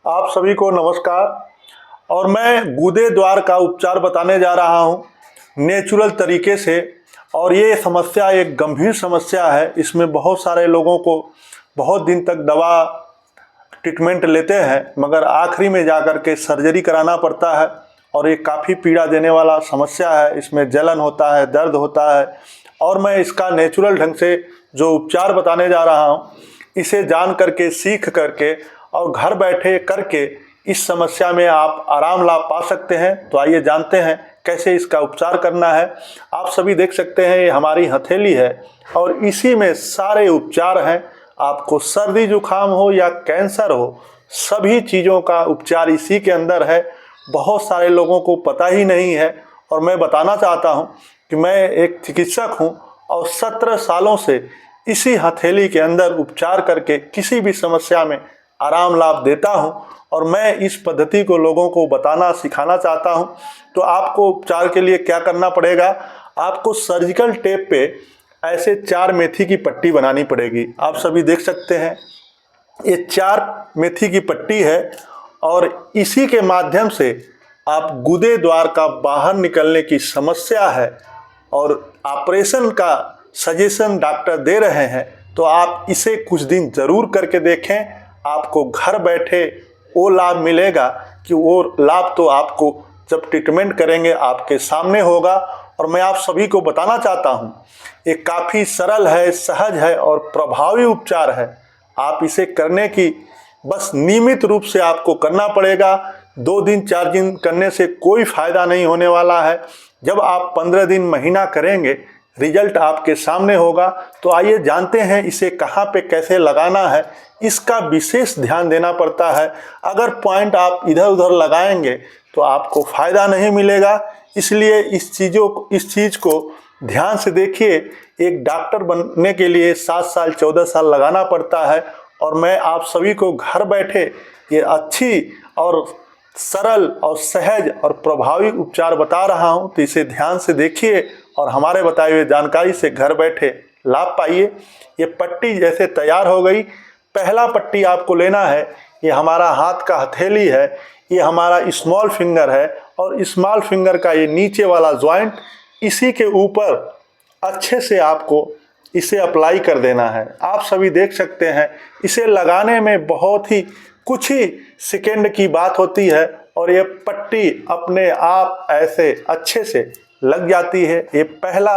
आप सभी को नमस्कार। और मैं गूदे द्वार का उपचार बताने जा रहा हूं नेचुरल तरीके से। और ये समस्या एक गंभीर समस्या है। इसमें बहुत सारे लोगों को बहुत दिन तक दवा ट्रीटमेंट लेते हैं, मगर आखिरी में जाकर के सर्जरी कराना पड़ता है। और ये काफ़ी पीड़ा देने वाला समस्या है। इसमें जलन होता है, दर्द होता है। और मैं इसका नेचुरल ढंग से जो उपचार बताने जा रहा हूँ, इसे जान करके, सीख करके और घर बैठे करके इस समस्या में आप आराम लाभ पा सकते हैं। तो आइए जानते हैं कैसे इसका उपचार करना है। आप सभी देख सकते हैं, ये हमारी हथेली है और इसी में सारे उपचार हैं। आपको सर्दी जुकाम हो या कैंसर हो, सभी चीज़ों का उपचार इसी के अंदर है। बहुत सारे लोगों को पता ही नहीं है। और मैं बताना चाहता हूं कि मैं एक चिकित्सक हूं और 17 सालों से इसी हथेली के अंदर उपचार करके किसी भी समस्या में आराम लाभ देता हूं। और मैं इस पद्धति को लोगों को बताना, सिखाना चाहता हूं। तो आपको उपचार के लिए क्या करना पड़ेगा, आपको सर्जिकल टेप पे ऐसे 4 मेथी की पट्टी बनानी पड़ेगी। आप सभी देख सकते हैं, ये 4 मेथी की पट्टी है और इसी के माध्यम से आप गूदे द्वार का बाहर निकलने की समस्या है और ऑपरेशन का सजेशन डॉक्टर दे रहे हैं, तो आप इसे कुछ दिन ज़रूर करके देखें। आपको घर बैठे वो लाभ मिलेगा कि वो लाभ तो आपको जब ट्रीटमेंट करेंगे आपके सामने होगा। और मैं आप सभी को बताना चाहता हूँ, ये काफ़ी सरल है, सहज है और प्रभावी उपचार है। आप इसे करने की बस नियमित रूप से आपको करना पड़ेगा। 2 दिन 4 दिन करने से कोई फ़ायदा नहीं होने वाला है। जब आप 15 दिन, महीना करेंगे, रिजल्ट आपके सामने होगा। तो आइए जानते हैं इसे कहाँ पे कैसे लगाना है। इसका विशेष ध्यान देना पड़ता है। अगर पॉइंट आप इधर उधर लगाएंगे तो आपको फ़ायदा नहीं मिलेगा। इसलिए इस चीज़ को ध्यान से देखिए। एक डॉक्टर बनने के लिए 7 साल 14 साल लगाना पड़ता है। और मैं आप सभी को घर बैठे ये अच्छी और सरल और सहज और प्रभावी उपचार बता रहा हूं। तो इसे ध्यान से देखिए और हमारे बताए हुए जानकारी से घर बैठे लाभ पाइए। ये पट्टी जैसे तैयार हो गई, पहला पट्टी आपको लेना है। ये हमारा हाथ का हथेली है, ये हमारा स्मॉल फिंगर है और स्मॉल फिंगर का ये नीचे वाला ज्वाइंट, इसी के ऊपर अच्छे से आपको इसे अप्लाई कर देना है। आप सभी देख सकते हैं, इसे लगाने में बहुत ही कुछ ही सेकेंड की बात होती है और ये पट्टी अपने आप ऐसे अच्छे से लग जाती है। ये पहला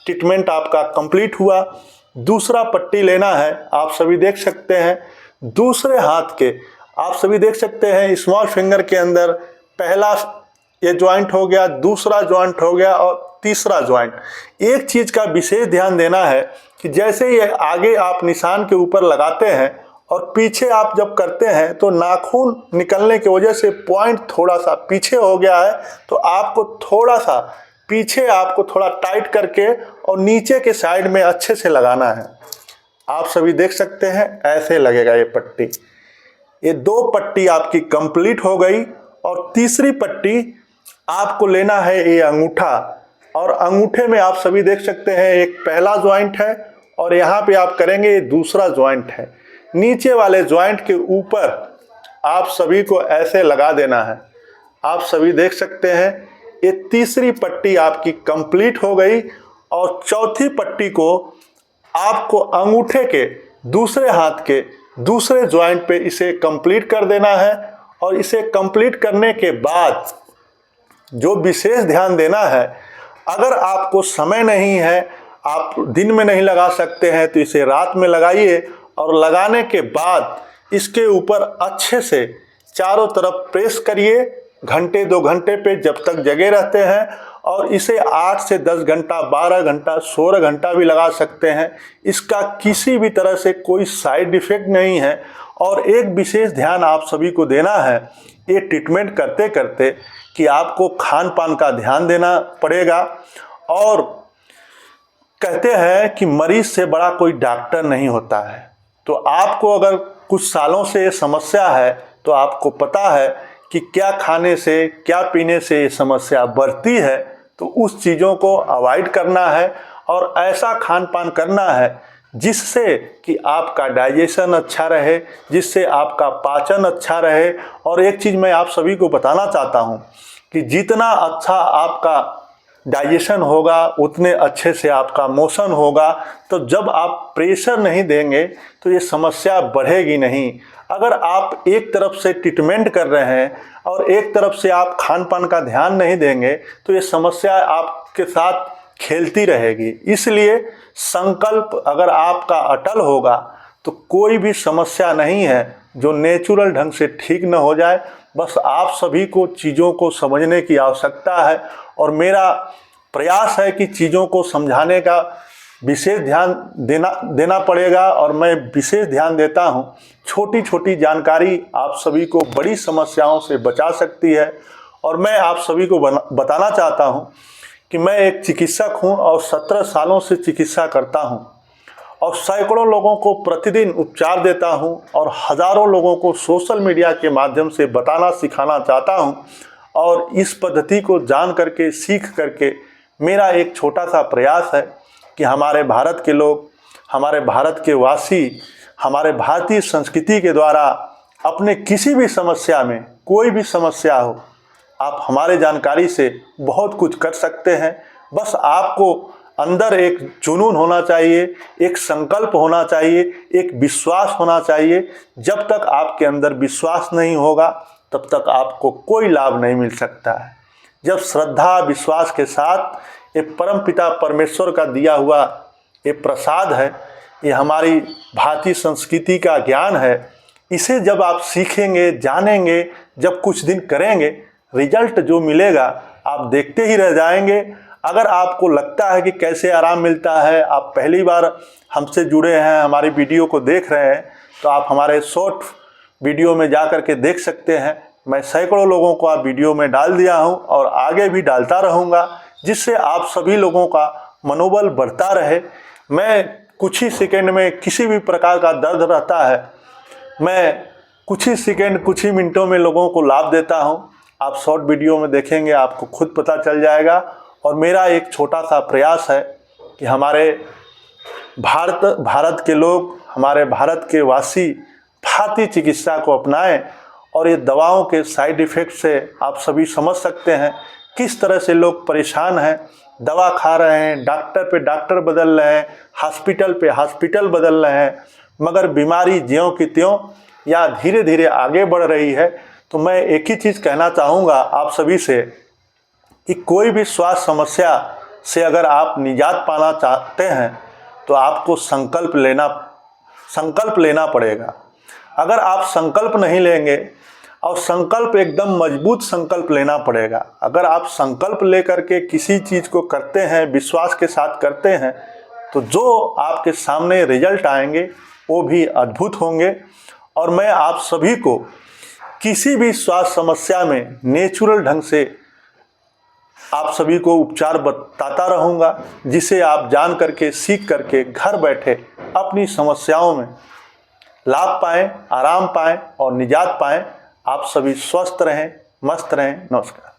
ट्रीटमेंट आपका कंप्लीट हुआ। दूसरा पट्टी लेना है। आप सभी देख सकते हैं, दूसरे हाथ के आप सभी देख सकते हैं, स्मॉल फिंगर के अंदर पहला ये ज्वाइंट हो गया, दूसरा ज्वाइंट हो गया और तीसरा ज्वाइंट। एक चीज़ का विशेष ध्यान देना है कि जैसे ये आगे आप निशान के ऊपर लगाते हैं और पीछे आप जब करते हैं तो नाखून निकलने की वजह से पॉइंट थोड़ा सा पीछे हो गया है। तो आपको थोड़ा सा पीछे, आपको थोड़ा टाइट करके और नीचे के साइड में अच्छे से लगाना है। आप सभी देख सकते हैं, ऐसे लगेगा ये पट्टी। ये 2 पट्टी आपकी कंप्लीट हो गई। और तीसरी पट्टी आपको लेना है ये अंगूठा। और अंगूठे में आप सभी देख सकते हैं, एक पहला ज्वाइंट है और यहाँ पे आप करेंगे ये दूसरा ज्वाइंट है। नीचे वाले ज्वाइंट के ऊपर आप सभी को ऐसे लगा देना है। आप सभी देख सकते हैं, ये तीसरी पट्टी आपकी कंप्लीट हो गई। और चौथी पट्टी को आपको अंगूठे के दूसरे हाथ के दूसरे ज्वाइंट पे इसे कंप्लीट कर देना है। और इसे कंप्लीट करने के बाद जो विशेष ध्यान देना है, अगर आपको समय नहीं है, आप दिन में नहीं लगा सकते हैं, तो इसे रात में लगाइए। और लगाने के बाद इसके ऊपर अच्छे से चारों तरफ प्रेस करिए, घंटे 2 घंटे पे, जब तक जगे रहते हैं। और इसे 8 से 10 घंटा, 12 घंटा, 16 घंटा भी लगा सकते हैं। इसका किसी भी तरह से कोई साइड इफेक्ट नहीं है। और एक विशेष ध्यान आप सभी को देना है ये ट्रीटमेंट करते करते, कि आपको खान पान का ध्यान देना पड़ेगा। और कहते हैं कि मरीज से बड़ा कोई डॉक्टर नहीं होता है। तो आपको अगर कुछ सालों से ये समस्या है तो आपको पता है कि क्या खाने से, क्या पीने से ये समस्या बढ़ती है। तो उस चीज़ों को अवॉइड करना है और ऐसा खान पान करना है जिससे कि आपका डाइजेशन अच्छा रहे, जिससे आपका पाचन अच्छा रहे। और एक चीज़ मैं आप सभी को बताना चाहता हूँ कि जितना अच्छा आपका डाइजेशन होगा उतने अच्छे से आपका मोशन होगा। तो जब आप प्रेशर नहीं देंगे तो ये समस्या बढ़ेगी नहीं। अगर आप एक तरफ से ट्रीटमेंट कर रहे हैं और एक तरफ से आप खान पान का ध्यान नहीं देंगे तो ये समस्या आपके साथ खेलती रहेगी। इसलिए संकल्प अगर आपका अटल होगा तो कोई भी समस्या नहीं है जो नेचुरल ढंग से ठीक न हो जाए। बस आप सभी को चीज़ों को समझने की आवश्यकता है और मेरा प्रयास है कि चीज़ों को समझाने का विशेष ध्यान देना पड़ेगा और मैं विशेष ध्यान देता हूँ। छोटी छोटी जानकारी आप सभी को बड़ी समस्याओं से बचा सकती है। और मैं आप सभी को बताना चाहता हूँ कि मैं एक चिकित्सक हूँ और 17 सालों से चिकित्सा करता हूँ और सैकड़ों लोगों को प्रतिदिन उपचार देता हूँ और हज़ारों लोगों को सोशल मीडिया के माध्यम से बताना सिखाना चाहता हूँ। और इस पद्धति को जान करके सीख करके मेरा एक छोटा सा प्रयास है कि हमारे भारत के लोग, हमारे भारत के वासी, हमारे भारतीय संस्कृति के द्वारा अपने किसी भी समस्या में, कोई भी समस्या हो, आप हमारे जानकारी से बहुत कुछ कर सकते हैं। बस आपको अंदर एक जुनून होना चाहिए, एक संकल्प होना चाहिए, एक विश्वास होना चाहिए। जब तक आपके अंदर विश्वास नहीं होगा तब तक आपको कोई लाभ नहीं मिल सकता है। जब श्रद्धा विश्वास के साथ ये परमपिता परमेश्वर का दिया हुआ ये प्रसाद है, ये हमारी भारतीय संस्कृति का ज्ञान है, इसे जब आप सीखेंगे, जानेंगे, जब कुछ दिन करेंगे, रिजल्ट जो मिलेगा आप देखते ही रह जाएंगे। अगर आपको लगता है कि कैसे आराम मिलता है, आप पहली बार हमसे जुड़े हैं, हमारी वीडियो को देख रहे हैं, तो आप हमारे शॉर्ट वीडियो में जा कर के देख सकते हैं। मैं सैकड़ों लोगों को आप वीडियो में डाल दिया हूं और आगे भी डालता रहूंगा, जिससे आप सभी लोगों का मनोबल बढ़ता रहे। मैं कुछ ही सेकंड में किसी भी प्रकार का दर्द रहता है, मैं कुछ ही सेकंड, कुछ ही मिनटों में लोगों को लाभ देता हूं। आप शॉर्ट वीडियो में देखेंगे, आपको खुद पता चल जाएगा। और मेरा एक छोटा सा प्रयास है कि हमारे भारत के लोग, हमारे भारत के वासी भारतीय चिकित्सा को अपनाएं। और ये दवाओं के साइड इफ़ेक्ट से आप सभी समझ सकते हैं किस तरह से लोग परेशान हैं, दवा खा रहे हैं, डॉक्टर पे डॉक्टर बदल रहे हैं, हॉस्पिटल पे हॉस्पिटल बदल रहे हैं, मगर बीमारी ज्यों की त्यों या धीरे धीरे आगे बढ़ रही है। तो मैं एक ही चीज़ कहना चाहूँगा आप सभी से कि कोई भी स्वास्थ्य समस्या से अगर आप निजात पाना चाहते हैं तो आपको संकल्प लेना पड़ेगा। अगर आप संकल्प नहीं लेंगे, और संकल्प एकदम मजबूत संकल्प लेना पड़ेगा, अगर आप संकल्प लेकर के किसी चीज़ को करते हैं, विश्वास के साथ करते हैं, तो जो आपके सामने रिजल्ट आएंगे वो भी अद्भुत होंगे। और मैं आप सभी को किसी भी स्वास्थ्य समस्या में नेचुरल ढंग से आप सभी को उपचार बताता रहूँगा, जिसे आप जान करके, सीख करके घर बैठे अपनी समस्याओं में लाभ पाएँ, आराम पाएँ और निजात पाएँ। आप सभी स्वस्थ रहें, मस्त रहें। नमस्कार।